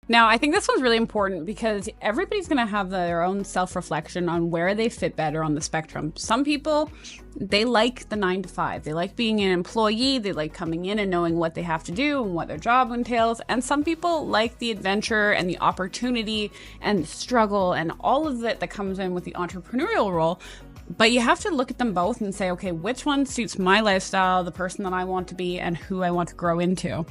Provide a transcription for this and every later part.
Now, I think this one's really important because everybody's going to have their own self-reflection on where they fit better on the spectrum. Some people, they like the 9 to 5. They like being an employee. They like coming in and knowing what they have to do and what their job entails. And some people like the adventure and the opportunity and the struggle and all of it that comes in with the entrepreneurial role. But you have to look at them both and say, okay, which one suits my lifestyle, the person that I want to be, and who I want to grow into.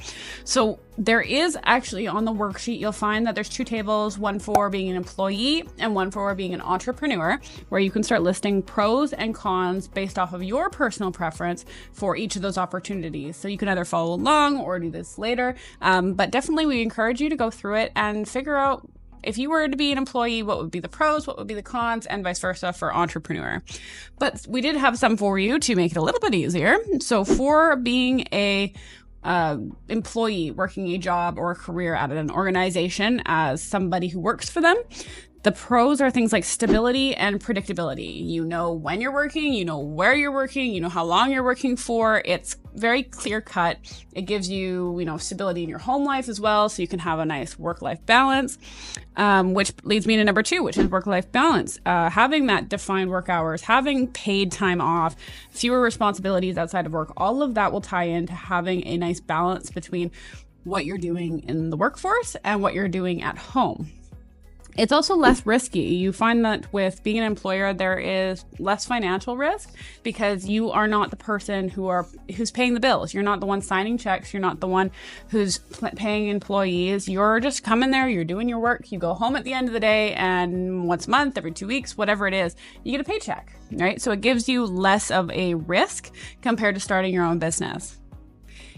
So there is actually on the worksheet, you'll find that there's 2 tables, one for being an employee and one for being an entrepreneur, where you can start listing pros and cons based off of your personal preference for each of those opportunities. So you can either follow along or do this later. But definitely we encourage you to go through it and figure out, if you were to be an employee, what would be the pros, what would be the cons, and vice versa for entrepreneur. But we did have some for you to make it a little bit easier. So for being a employee working a job or a career at an organization as somebody who works for them, the pros are things like stability and predictability. You know when you're working, you know where you're working, you know how long you're working for. It's very clear cut. It gives you, stability in your home life as well, so you can have a nice work-life balance, which leads me to number 2, which is work-life balance. Having that defined work hours, having paid time off, fewer responsibilities outside of work, all of that will tie into having a nice balance between what you're doing in the workforce and what you're doing at home. It's also less risky. You find that with being an employer, there is less financial risk because you are not the person who's paying the bills. You're not the one signing checks. You're not the one who's paying employees. You're just coming there, you're doing your work, you go home at the end of the day, and once a month, every 2 weeks, whatever it is, you get a paycheck, right? So it gives you less of a risk compared to starting your own business.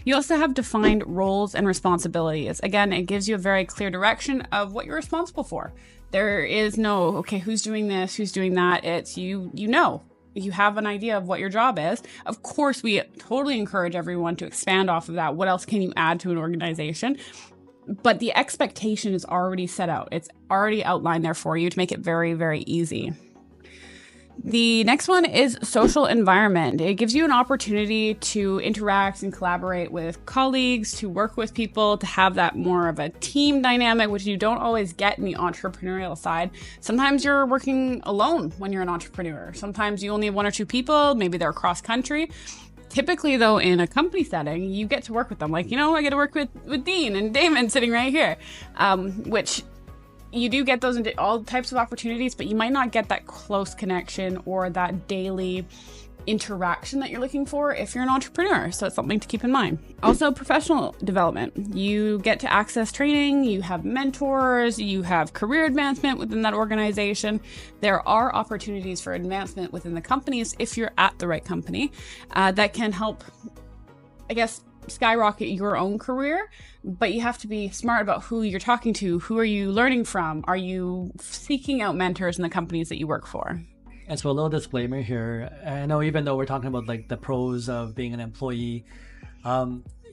You also have defined roles and responsibilities. Again, it gives you a very clear direction of what you're responsible for. There is no, okay, who's doing this, who's doing that. It's you have an idea of what your job is. Of course, we totally encourage everyone to expand off of that. What else can you add to an organization? But the expectation is already set out. It's already outlined there for you to make it very, very easy. The next one is social environment. It gives you an opportunity to interact and collaborate with colleagues, to work with people, to have that more of a team dynamic, which you don't always get in the entrepreneurial side. Sometimes you're working alone when you're an entrepreneur. Sometimes you only have 1 or 2 people, maybe they're cross country. Typically, though, in a company setting, you get to work with them. Like, I get to work with Dean and Damon sitting right here, which you do get those into all types of opportunities, but you might not get that close connection or that daily interaction that you're looking for if you're an entrepreneur. So it's something to keep in mind. Also, professional development. You get to access training, you have mentors, you have career advancement within that organization. There are opportunities for advancement within the companies if you're at the right company that can help, skyrocket your own career, but you have to be smart about who you're talking to. Who are you learning from? Are you seeking out mentors in the companies that you work for? And so a little disclaimer here. I know even though we're talking about like the pros of being an employee,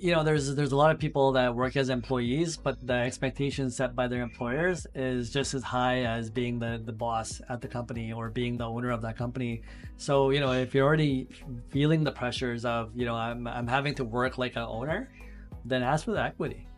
there's a lot of people that work as employees, but the expectations set by their employers is just as high as being the boss at the company or being the owner of that company. So, if you're already feeling the pressures of, I'm having to work like an owner, then ask for the equity.